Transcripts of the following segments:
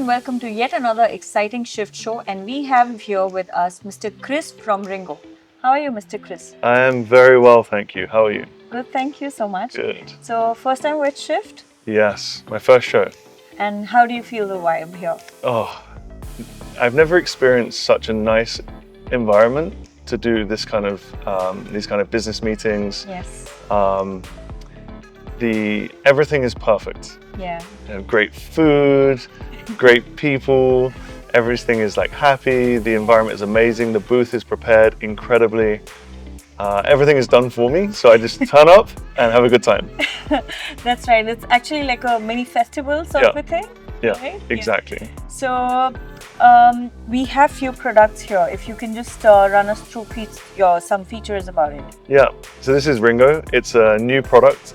and welcome to yet another exciting Shift show. And we have here with us Mr. Chris from Ringo. How are you, Mr. Chris? I am very well, thank you. How are you? Good, thank you so much. Good. So, first time with Shift? Yes, my first show. And how do you feel the vibe here? Oh, I've never experienced such a nice environment to do this kind of these kind of business meetings. Yes. Everything is perfect. Yeah. You know, great food, great people. Everything is like happy. The environment is amazing. The booth is prepared incredibly. Everything is done for me, so I just turn up and have a good time. That's right. It's actually like a mini festival sort of a thing. Yeah, right? exactly. Yeah. So we have few products here. If you can just run us through some features about it. Yeah, so this is Ringo. It's a new product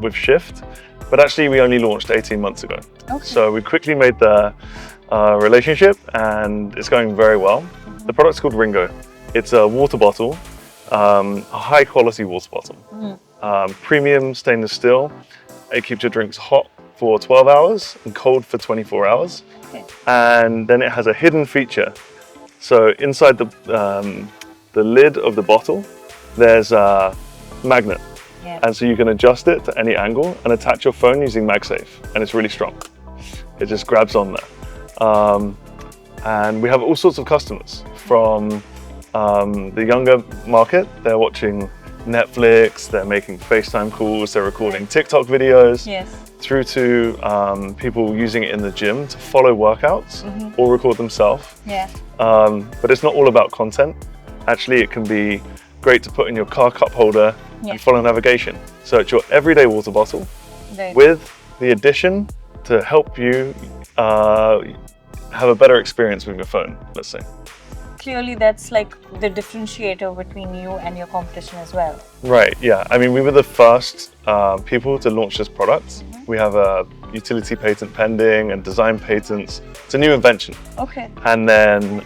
with Shift, but actually we only launched 18 months ago. Okay. So we quickly made the relationship and it's going very well. The product's called Ringo. It's a water bottle, a high quality water bottle, premium stainless steel. It keeps your drinks hot for 12 hours and cold for 24 hours. Okay. And then it has a hidden feature. So inside the lid of the bottle, there's a magnet. Yeah. And so you can adjust it to any angle and attach your phone using MagSafe. And it's really strong. It just grabs on there. And we have all sorts of customers from the younger market. They're watching Netflix, they're making FaceTime calls, they're recording TikTok videos. Yes. Through to people using it in the gym to follow workouts or record themselves. Yeah. But it's not all about content. Actually, it can be great to put in your car cup holder and follow navigation. So it's your everyday water bottle with the addition to help you have a better experience with your phone, let's say. Clearly, that's like the differentiator between you and your competition as well. Right, yeah. I mean, we were the first people to launch this product. We have a utility patent pending and design patents. It's a new invention. Okay. And then,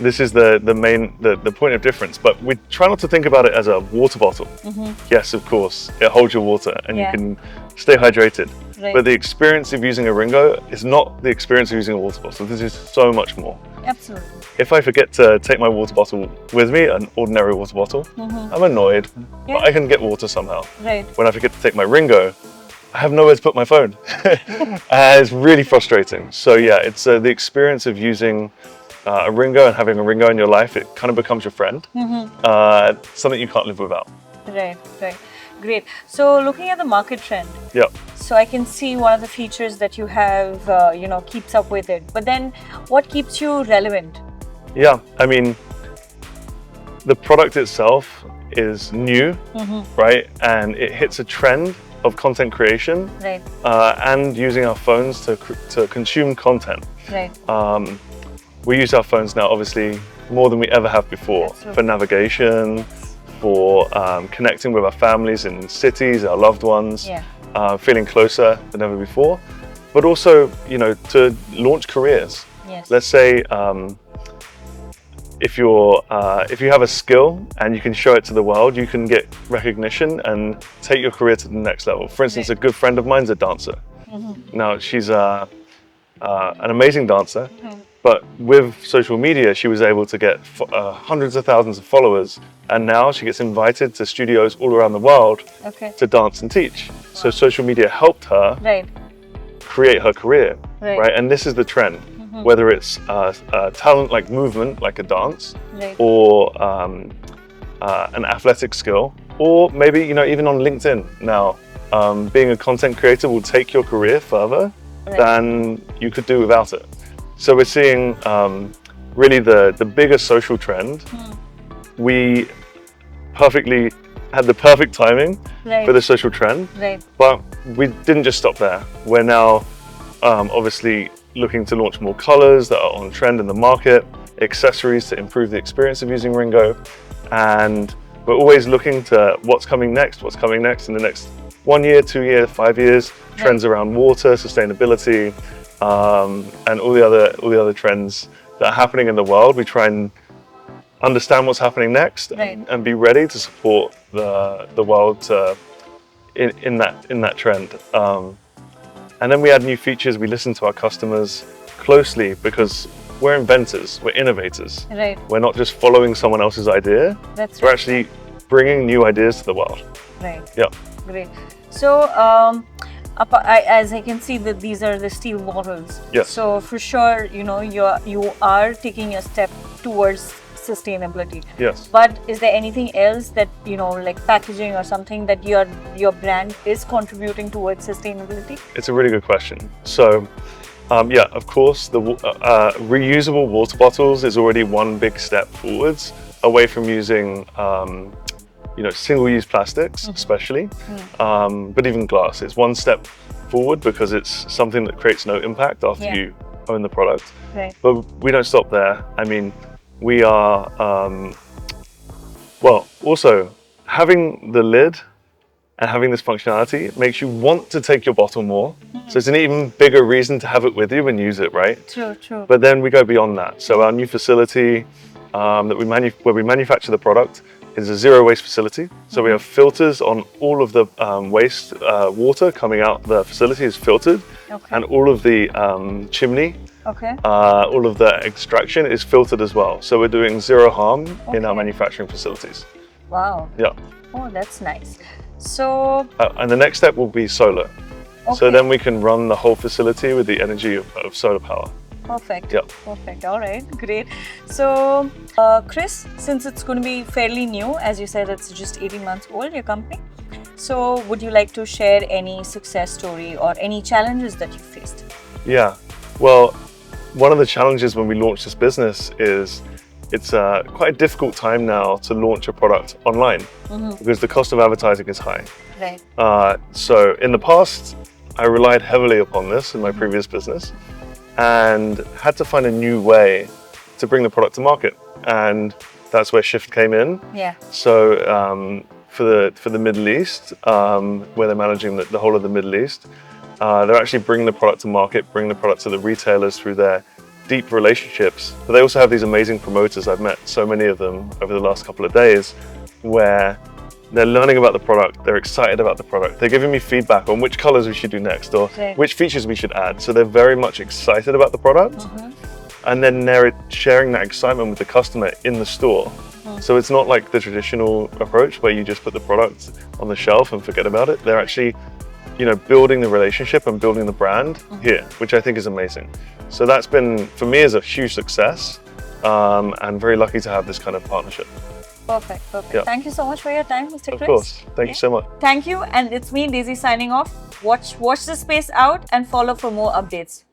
this is the point of difference. But we try not to think about it as a water bottle. Yes, of course, it holds your water and you can stay hydrated. Right. But the experience of using a Ringo is not the experience of using a water bottle. This is so much more. Absolutely. If I forget to take my water bottle with me, an ordinary water bottle, I'm annoyed, but I can get water somehow. Right. When I forget to take my Ringo, I have nowhere to put my phone. It's really frustrating. So yeah, it's the experience of using a Ringo and having a Ringo in your life. It kind of becomes your friend. Something you can't live without. Right, right. Great. So looking at the market trend. Yeah. So I can see one of the features that you have, keeps up with it. But then what keeps you relevant? Yeah, I mean, the product itself is new, right? And it hits a trend of content creation, right? And using our phones to consume content. Right. We use our phones now, obviously, more than we ever have before for navigation, for connecting with our families in cities, our loved ones, feeling closer than ever before, but also, to launch careers. Yes. Let's say if you have a skill and you can show it to the world, you can get recognition and take your career to the next level. For instance, a good friend of mine's a dancer. Now she's an amazing dancer. But with social media, she was able to get hundreds of thousands of followers. And now she gets invited to studios all around the world to dance and teach. So social media helped her create her career, right? And this is the trend, whether it's a talent like movement, like a dance, or an athletic skill, or maybe, even on LinkedIn now, being a content creator will take your career further than you could do without it. So we're seeing really the biggest social trend. We had the perfect timing for the social trend, but we didn't just stop there. We're now obviously looking to launch more colors that are on trend in the market, accessories to improve the experience of using Ringo, and we're always looking to what's coming next in the next 1 year, 2 years, 5 years, trends around water, sustainability, and all the other trends that are happening in the world. We try and understand what's happening next and be ready to support the world in that trend. And then we add new features. We listen to our customers closely because we're inventors, we're innovators. Right. We're not just following someone else's idea. That's We're right. actually bringing new ideas to the world. Right. Yeah. Great. So, as I can see that these are the steel models. Yes. So for sure, you are taking a step towards sustainability. Yes. But is there anything else that like packaging or something that your brand is contributing towards sustainability? It's a really good question. So, yeah, of course, the reusable water bottles is already one big step forwards away from using single-use plastics, especially, but even glass. It's one step forward because it's something that creates no impact after you own the product. Right. But we don't stop there. I mean, we are, also having the lid and having this functionality makes you want to take your bottle more. So it's an even bigger reason to have it with you and use it, right? True, true. But then we go beyond that. So our new facility where we manufacture the product is a zero waste facility. So we have filters on all of the waste water coming out the facility is filtered, and all of the chimney, all of the extraction is filtered as well. So we're doing zero harm in our manufacturing facilities. Wow. Yeah. Oh, that's nice. So. And the next step will be solar. So then we can run the whole facility with the energy of solar power. Perfect. Yeah. Perfect. All right. Great. So, Chris, since it's going to be fairly new, as you said, it's just 18 months old, your company. So, would you like to share any success story or any challenges that you faced? Yeah. Well, one of the challenges when we launched this business is it's quite a difficult time now to launch a product online because the cost of advertising is high. Right. So in the past, I relied heavily upon this in my previous business and had to find a new way to bring the product to market. And that's where Shift came in. Yeah. So for the Middle East, where they're managing the whole of the Middle East, they're actually bringing the product to market, bringing the product to the retailers through their deep relationships. But they also have these amazing promoters. I've met so many of them over the last couple of days where they're learning about the product, they're excited about the product, they're giving me feedback on which colors we should do next or which features we should add. So they're very much excited about the product, and then they're sharing that excitement with the customer in the store. So it's not like the traditional approach where you just put the product on the shelf and forget about it. They're actually building the relationship and building the brand here, which I think is amazing. So that's been, for me, is a huge success, and very lucky to have this kind of partnership. Perfect, perfect. Yeah. Thank you so much for your time, Mr. Chris. Of course. Thank you so much. Thank you, and it's me, Daisy, signing off. Watch the space out and follow for more updates.